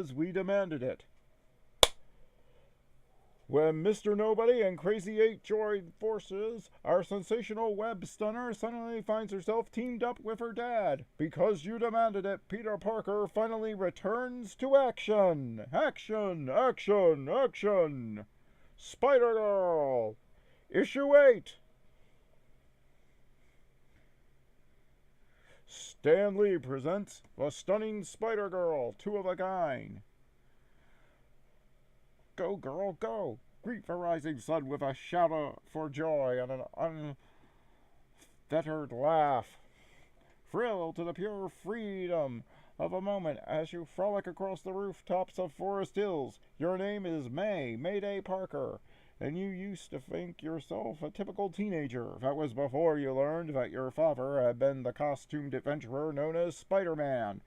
because we demanded it. When Mr. Nobody and Crazy 8 join forces, our sensational web stunner suddenly finds herself teamed up with her dad. Because you demanded it, Peter Parker finally returns to action. Action, action, action. Spidergirl, Issue 8. Stan Lee presents The Stunning Spider-Girl, two of a kind. Go, girl, go! Greet the rising sun with a shout for joy and an unfettered laugh. Thrill to the pure freedom of a moment as you frolic across the rooftops of Forest Hills. Your name is Mayday Parker, and you used to think yourself a typical teenager. That was before you learned that your father had been the costumed adventurer known as Spider-Man,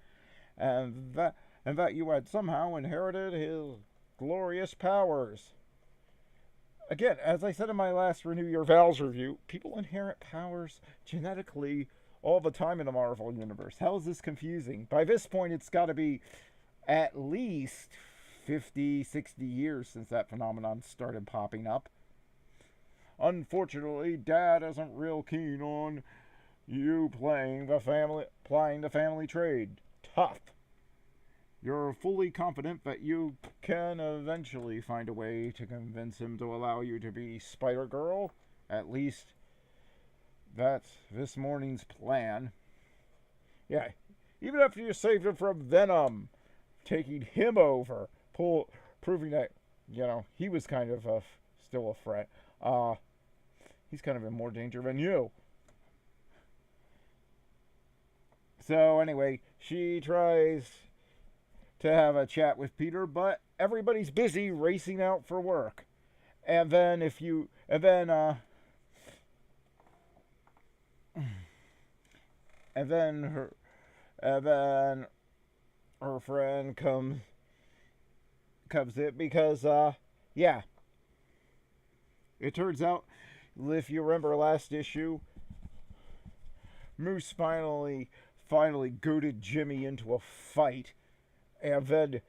and that you had somehow inherited his glorious powers. Again, as I said in my last Renew Your Vows review, people inherit powers genetically all the time in the Marvel Universe. How is this confusing? By this point, it's got to be at least 50, 60 years since that phenomenon started popping up. Unfortunately, Dad isn't real keen on you playing the family trade. Tough. You're fully confident that you can eventually find a way to convince him to allow you to be Spider-Girl. At least, that's this morning's plan. Yeah, even after you saved him from Venom, taking him over, proving that, he was kind of still a threat. He's kind of in more danger than you. So anyway, she tries to have a chat with Peter, but everybody's busy racing out for work. And then her friend comes in because it turns out, if you remember last issue, Moose finally goaded Jimmy into a fight. And then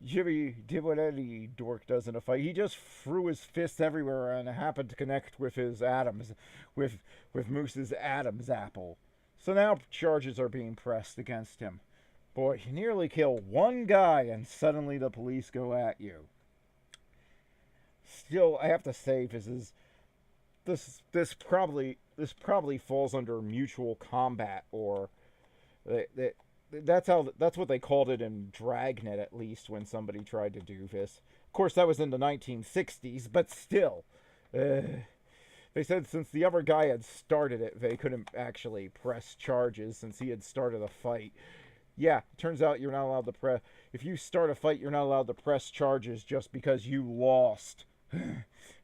Jimmy did what any dork does in a fight. He just threw his fists everywhere and happened to connect with his with Moose's Adam's apple. So now charges are being pressed against him. Boy, you nearly kill one guy and suddenly the police go at you. Still, I have to say, this probably falls under mutual combat, or that's what they called it in Dragnet, at least, when somebody tried to do this. Of course, that was in the 1960s, but still. They said since the other guy had started it, they couldn't actually press charges since he had started a fight. Yeah, it turns out you're not allowed to press... If you start a fight, you're not allowed to press charges just because you lost.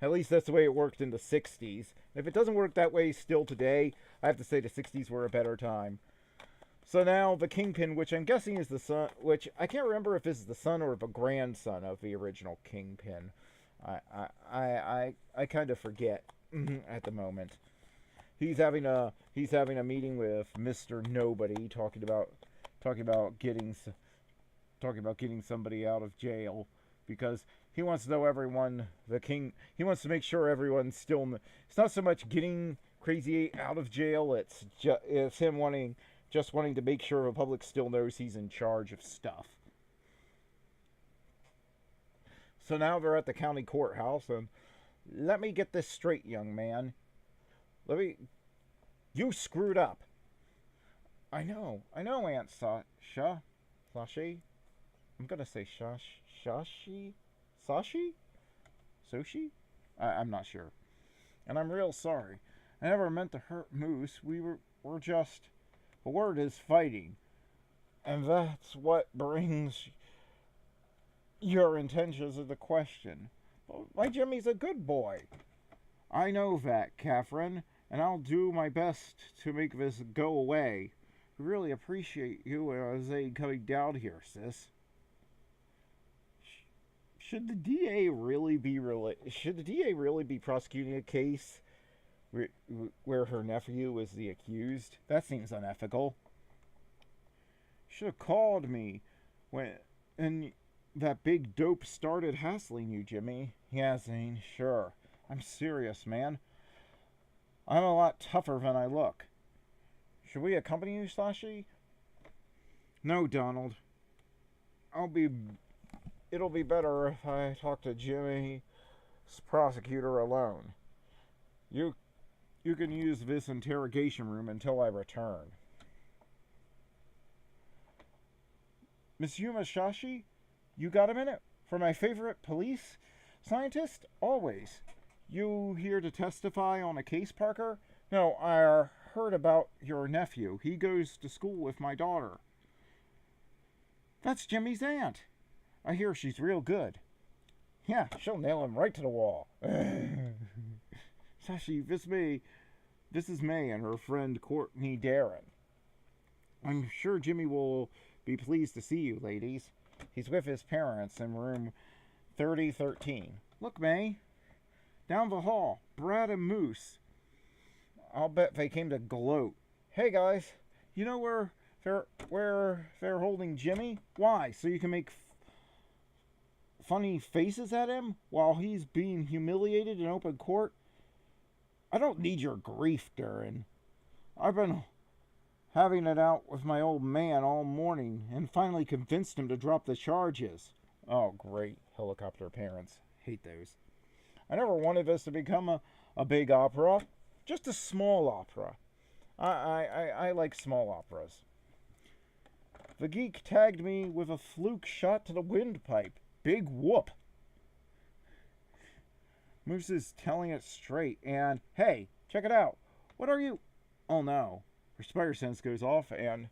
At least that's the way it worked in the 60s. If it doesn't work that way still today, I have to say the 60s were a better time. So now the Kingpin, which I'm guessing is the son, which I can't remember if this is the son or the grandson of the original Kingpin. I kind of forget at the moment. He's having a meeting with Mr. Nobody, talking about getting somebody out of jail, because he wants to know everyone. He wants to make sure everyone's still. It's not so much getting Crazy 8 out of jail. It's him wanting to make sure the public still knows he's in charge of stuff. So now they're at the county courthouse, and let me get this straight, young man. You screwed up. I know, Aunt Sasha. Sashi? I'm gonna say Sashi? Sushi? I'm not sure. And I'm real sorry. I never meant to hurt Moose. We're just... The word is fighting. And that's what brings your intentions into question. My Jimmy's a good boy. I know that, Catherine, and I'll do my best to make this go away. We really appreciate you as a coming down here, sis. Should the DA really be prosecuting a case where her nephew is the accused? That seems unethical. Should have called me when And that big dope started hassling you, Jimmy. Yeah, Zane, sure. I'm serious, man. I'm a lot tougher than I look. Should we accompany you, Slashy? No, Donald. It'll be better if I talk to Jimmy's prosecutor alone. You can use this interrogation room until I return. Miss Yuma Shashi, you got a minute? For my favorite police scientist? Always. You here to testify on a case, Parker? No, I heard about your nephew. He goes to school with my daughter. That's Jimmy's aunt. I hear she's real good. Yeah, she'll nail him right to the wall. Sashi, this is May and her friend Courtney Darren. I'm sure Jimmy will be pleased to see you, ladies. He's with his parents in room 3013. Look, May. Down the hall, Brad and Moose. I'll bet they came to gloat. Hey, guys. You know where they're holding Jimmy? Why? So you can make funny faces at him while he's being humiliated in open court? I don't need your grief, Darren. I've been having it out with my old man all morning and finally convinced him to drop the charges. Oh, great. Helicopter parents. Hate those. I never wanted this to become a big opera. Just a small opera. I like small operas. The geek tagged me with a fluke shot to the windpipe. Big whoop. Moose is telling it straight. And, hey, check it out. What are you... Oh, no. Her spider sense goes off and...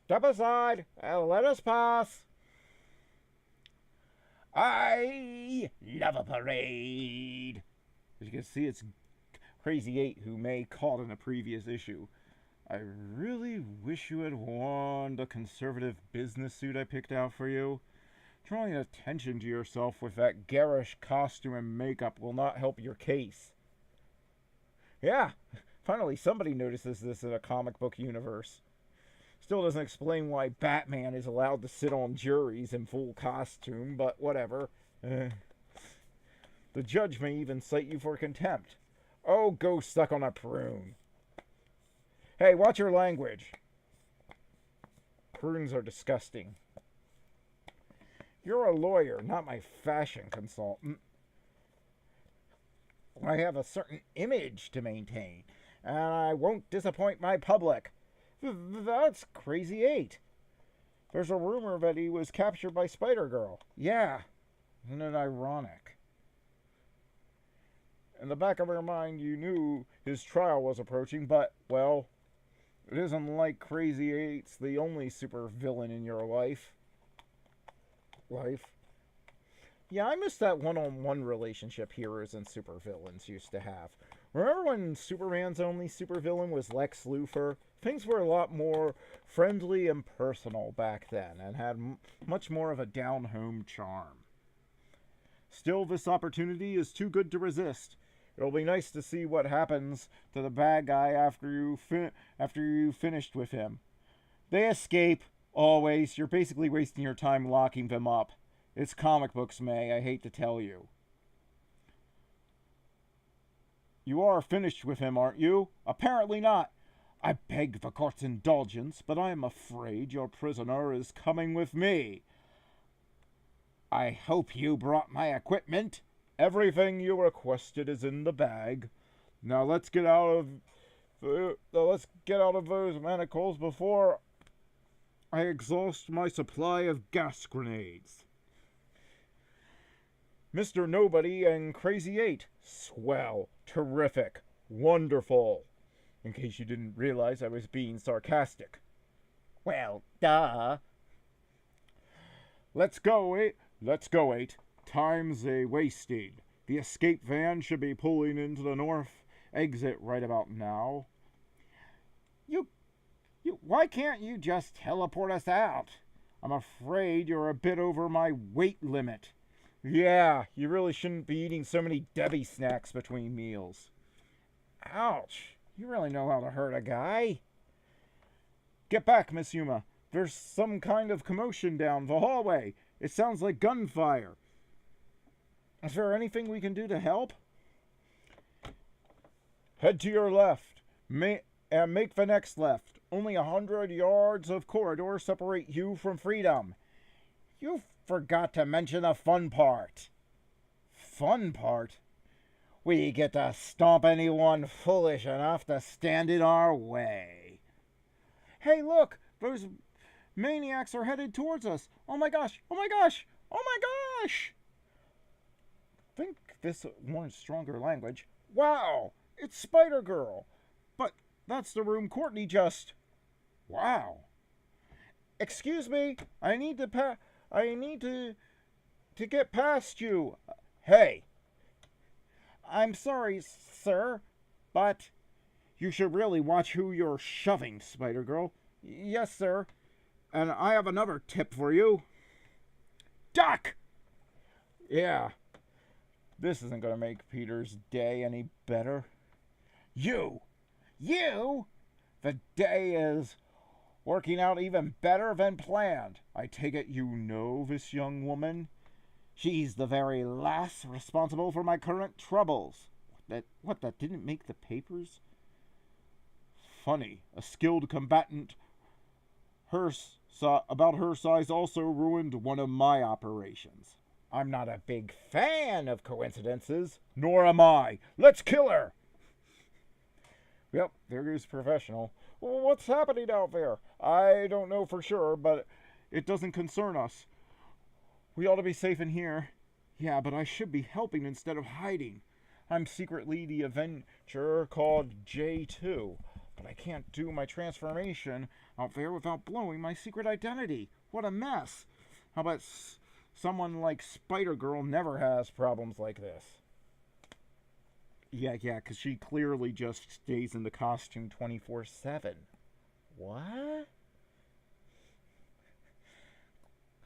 Step aside and let us pass. I love a parade. As you can see, it's Crazy 8 who May caught in a previous issue. I really wish you had worn the conservative business suit I picked out for you. Drawing attention to yourself with that garish costume and makeup will not help your case. Yeah, finally somebody notices this in a comic book universe. Still doesn't explain why Batman is allowed to sit on juries in full costume, but whatever. The judge may even cite you for contempt. Oh, go suck on a prune. Hey, watch your language. Prunes are disgusting. You're a lawyer, not my fashion consultant. I have a certain image to maintain, and I won't disappoint my public. That's Crazy 8. There's a rumor that he was captured by Spidergirl. Yeah, isn't it ironic? In the back of your mind, you knew his trial was approaching, but, well, it isn't like Crazy 8's the only super villain in your life. Yeah, I miss that one-on-one relationship heroes and supervillains used to have. Remember when Superman's only supervillain was Lex Luthor? Things were a lot more friendly and personal back then and had much more of a down-home charm. Still, this opportunity is too good to resist. It'll be nice to see what happens to the bad guy after you finished with him. They escape. Always. You're basically wasting your time locking them up. It's comic books, May. I hate to tell you. You are finished with him, aren't you? Apparently not. I beg the court's indulgence, but I am afraid your prisoner is coming with me. I hope you brought my equipment. Everything you requested is in the bag. Now let's get out of those manacles before I exhaust my supply of gas grenades. Mr. Nobody and Crazy 8. Swell. Terrific. Wonderful. In case you didn't realize I was being sarcastic. Well, duh. Let's go, 8. Let's go, 8. Time's a wasting. The escape van should be pulling into the north exit right about now. Why can't you just teleport us out? I'm afraid you're a bit over my weight limit. Yeah, you really shouldn't be eating so many Debbie snacks between meals. Ouch. You really know how to hurt a guy. Get back, Miss Yuma. There's some kind of commotion down the hallway. It sounds like gunfire. Is there anything we can do to help? Head to your left. And make the next left. Only 100 yards of corridor separate you from freedom. You forgot to mention the fun part. Fun part? We get to stomp anyone foolish enough to stand in our way. Hey, look! Those maniacs are headed towards us. Oh my gosh! Oh my gosh! Oh my gosh! Think this warrants stronger language. Wow! It's Spidergirl! But that's the room Courtney just... Wow! Excuse me! I need to get past you. Hey! I'm sorry, sir, but you should really watch who you're shoving, Spidergirl. Yes, sir. And I have another tip for you. Duck! Yeah. This isn't going to make Peter's day any better. You! The day is working out even better than planned. I take it you know this young woman? She's the very last responsible for my current troubles. That didn't make the papers? Funny, a skilled combatant about her size also ruined one of my operations. I'm not a big fan of coincidences. Nor am I. Let's kill her! Yep, there goes professional. Well, what's happening out there? I don't know for sure, but it doesn't concern us. We ought to be safe in here. Yeah, but I should be helping instead of hiding. I'm secretly the Avenger called J2, but I can't do my transformation out there without blowing my secret identity. What a mess. How about someone like Spidergirl never has problems like this? Yeah, because she clearly just stays in the costume 24/7. What?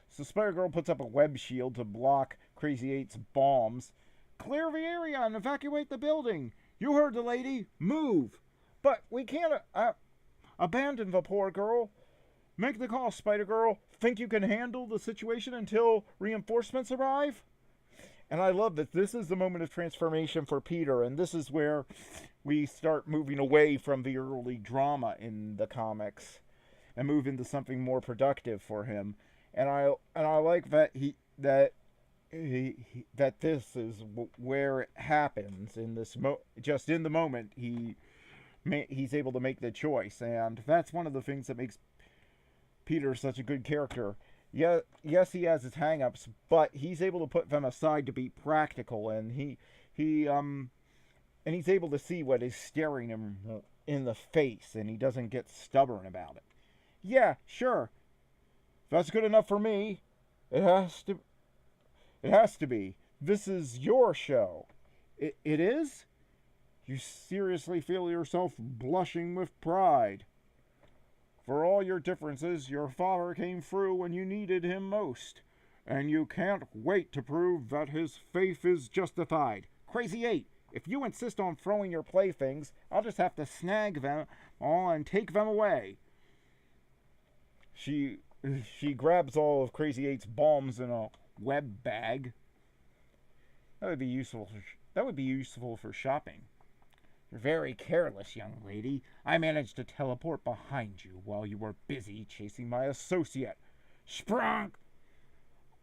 So Spidergirl puts up a web shield to block Crazy 8's bombs. Clear the area and evacuate the building. You heard the lady. Move. But we can't abandon the poor girl. Make the call, Spidergirl. Think you can handle the situation until reinforcements arrive? And I love that this is the moment of transformation for Peter, and this is where we start moving away from the early drama in the comics and move into something more productive for him. And I like that that this is where it happens in this just in the moment he's able to make the choice, and that's one of the things that makes Peter such a good character. Yeah, yes, he has his hang-ups, but he's able to put them aside to be practical, and he's able to see what is staring him in the face, and he doesn't get stubborn about it. Yeah, sure. That's good enough for me. It has to be. This is your show. It is? You seriously feel yourself blushing with pride. For all your differences, your father came through when you needed him most, and you can't wait to prove that his faith is justified. Crazy 8, if you insist on throwing your playthings, I'll just have to snag them all and take them away. She grabs all of Crazy 8's bombs in a web bag. That would be useful for shopping. You're very careless, young lady. I managed to teleport behind you while you were busy chasing my associate. Sprunk!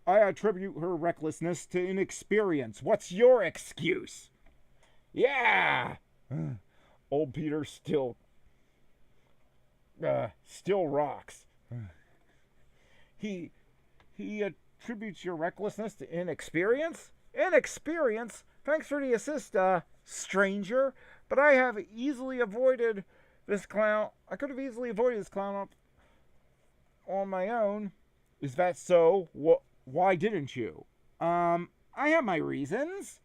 I attribute her recklessness to inexperience. What's your excuse? Yeah! Old Peter still rocks. He attributes your recklessness to inexperience? Inexperience? Thanks for the assist, stranger. But I have easily avoided this clown. I could have easily avoided this clown up on my own. Is that so? Why didn't you? I have my reasons.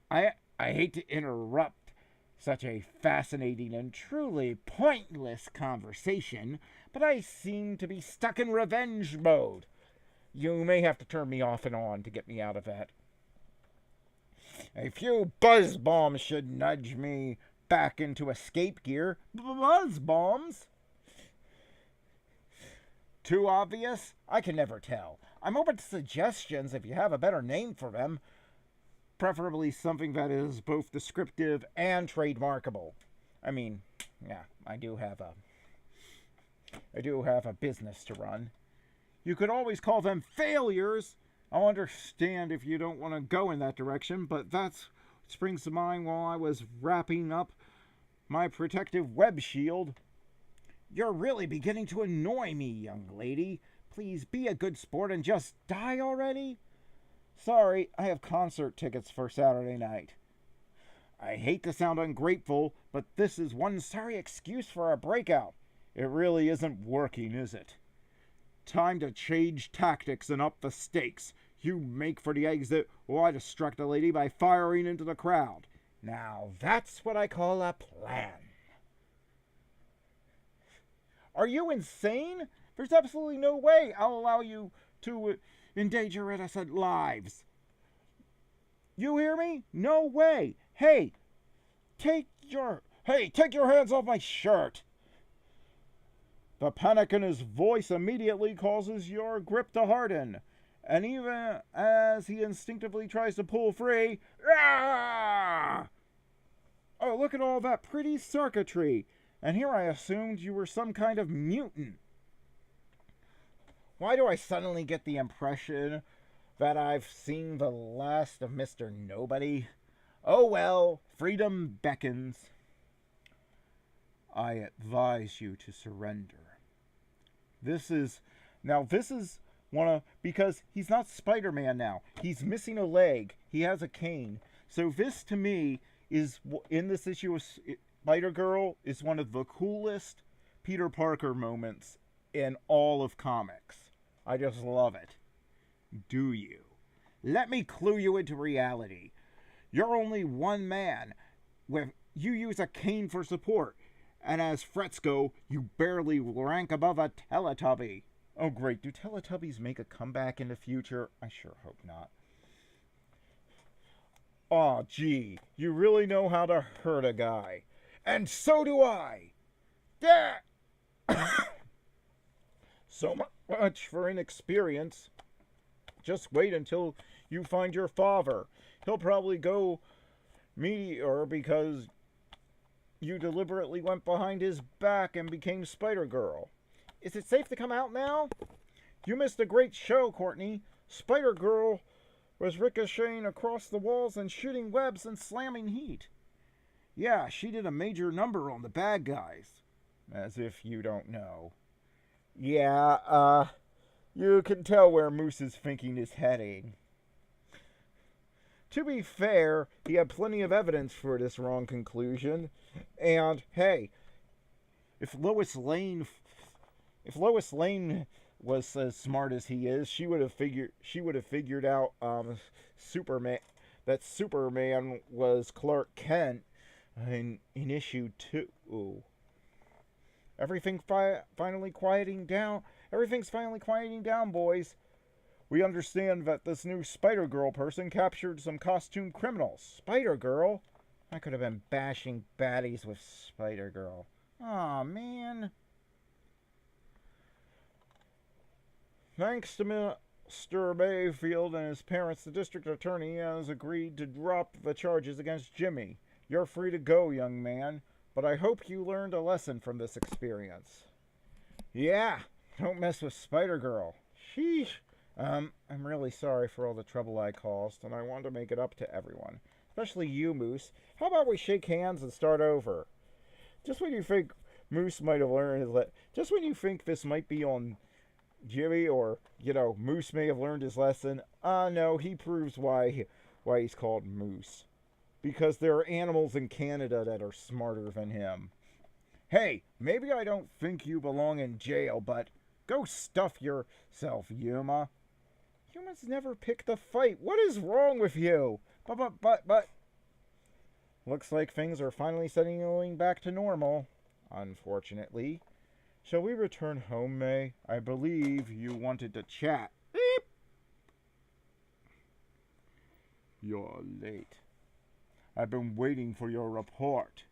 I hate to interrupt such a fascinating and truly pointless conversation, but I seem to be stuck in revenge mode. You may have to turn me off and on to get me out of that. A few buzz bombs should nudge me back into escape gear. Buzz bombs? Too obvious? I can never tell. I'm open to suggestions if you have a better name for them. Preferably something that is both descriptive and trademarkable. I mean, yeah, I do have a business to run. You could always call them failures. I'll understand if you don't want to go in that direction, but that's what springs to mind while I was wrapping up my protective web shield. You're really beginning to annoy me, young lady. Please be a good sport and just die already. Sorry, I have concert tickets for Saturday night. I hate to sound ungrateful, but this is one sorry excuse for a breakout. It really isn't working, is it? Time to change tactics and up the stakes. You make for the exit, while I distract the lady by firing into the crowd. Now that's what I call a plan. Are you insane? There's absolutely no way I'll allow you to endanger innocent lives. You hear me? No way. Hey, take your hands off my shirt. The panic in his voice immediately causes your grip to harden. And even as he instinctively tries to pull free, ah! Oh, look at all that pretty circuitry. And here I assumed you were some kind of mutant. Why do I suddenly get the impression that I've seen the last of Mr. Nobody? Oh well, freedom beckons. I advise you to surrender. This is because he's not Spider-Man now. He's missing a leg. He has a cane. So this, to me, is, in this issue of Spider-Girl, is one of the coolest Peter Parker moments in all of comics. I just love it. Do you? Let me clue you into reality. You're only one man. You use a cane for support. And as threats go, you barely rank above a Teletubby. Oh great, do Teletubbies make a comeback in the future? I sure hope not. Aw, gee, you really know how to hurt a guy. And so do I! Yeah! So much for inexperience. Just wait until you find your father. He'll probably go meteor because you deliberately went behind his back and became Spider-Girl. Is it safe to come out now? You missed a great show, Courtney. Spider-Girl was ricocheting across the walls and shooting webs and slamming heat. Yeah, she did a major number on the bad guys. As if you don't know. Yeah, you can tell where Moose's thinking is heading. To be fair, he had plenty of evidence for this wrong conclusion. And, hey, if Lois Lane was as smart as he is, she would have figured out that Superman was Clark Kent in issue 2. Everything's finally quieting down, boys. We understand that this new Spider-Girl person captured some costume criminals. Spider-Girl? I could have been bashing baddies with Spider-Girl. Aw, man. Thanks to Mr. Mayfield and his parents, the district attorney has agreed to drop the charges against Jimmy. You're free to go, young man, but I hope you learned a lesson from this experience. Yeah, don't mess with Spider-Girl. Sheesh. I'm really sorry for all the trouble I caused, and I want to make it up to everyone. Especially you, Moose. How about we shake hands and start over? Just when you think Moose might have learned his just when you think this might be on Jimmy, or, Moose may have learned his lesson, no, he proves why he's called Moose. Because there are animals in Canada that are smarter than him. Hey, maybe I don't think you belong in jail, but go stuff yourself, Yuma. Humans never pick the fight. What is wrong with you? But. Looks like things are finally settling back to normal, unfortunately. Shall we return home, May? I believe you wanted to chat. Beep. You're late. I've been waiting for your report.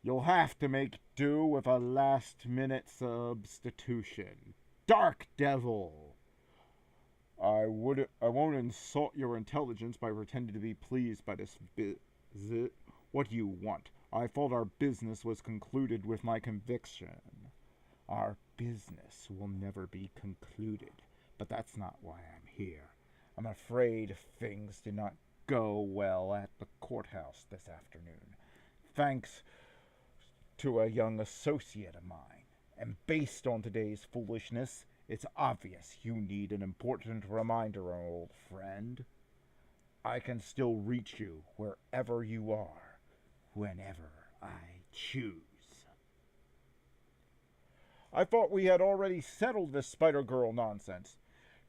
You'll have to make do with a last-minute substitution. dark devil. I won't insult your intelligence by pretending to be pleased by this visit. What do you want? I thought our business was concluded with my conviction. Our business will never be concluded, but that's not why I'm here. I'm afraid things did not go well at the courthouse this afternoon, thanks to a young associate of mine. And based on today's foolishness, it's obvious you need an important reminder, old friend. I can still reach you wherever you are, whenever I choose. I thought we had already settled this Spidergirl nonsense.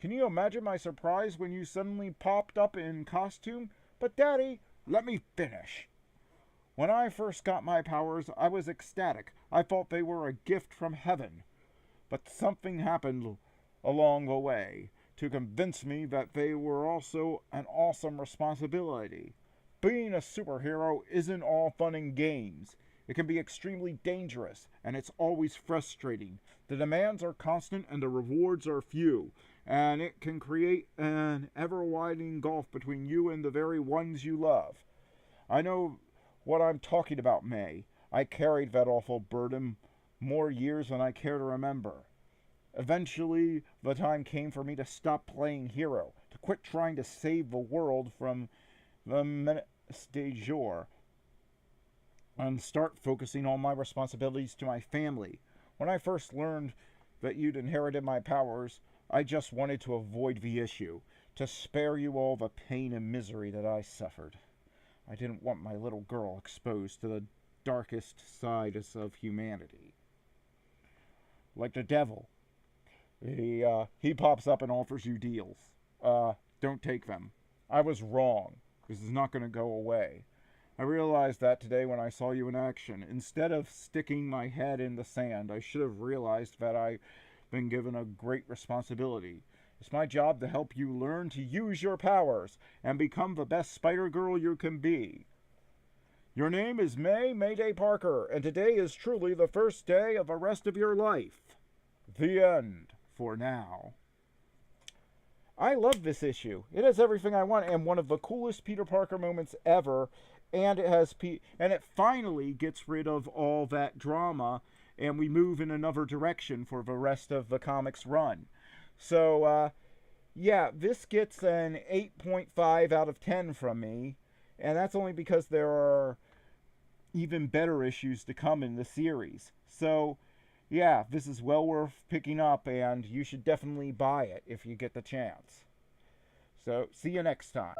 Can you imagine my surprise when you suddenly popped up in costume? But Daddy, let me finish. When I first got my powers, I was ecstatic. I thought they were a gift from heaven. But something happened along the way to convince me that they were also an awesome responsibility. Being a superhero isn't all fun and games. It can be extremely dangerous, and it's always frustrating. The demands are constant and the rewards are few, and it can create an ever-widening gulf between you and the very ones you love. I know what I'm talking about, May. I carried that awful burden more years than I care to remember. Eventually, the time came for me to stop playing hero, to quit trying to save the world from the menace de jour, and start focusing on my responsibilities to my family. When I first learned that you'd inherited my powers, I just wanted to avoid the issue, to spare you all the pain and misery that I suffered. I didn't want my little girl exposed to the darkest sides of humanity. Like the devil, he pops up and offers you deals. Don't take them. I was wrong. This is not going to go away. I realized that today when I saw you in action. Instead of sticking my head in the sand, I should have realized that I've been given a great responsibility. It's my job to help you learn to use your powers and become the best Spider-Girl you can be. Your name is Mayday Parker, and today is truly the first day of the rest of your life. The end, for now. I love this issue. It has everything I want and one of the coolest Peter Parker moments ever. And it finally gets rid of all that drama, and we move in another direction for the rest of the comics run. So, yeah, this gets an 8.5 out of 10 from me, and that's only because there are even better issues to come in the series. So, yeah, this is well worth picking up, and you should definitely buy it if you get the chance. So, see you next time.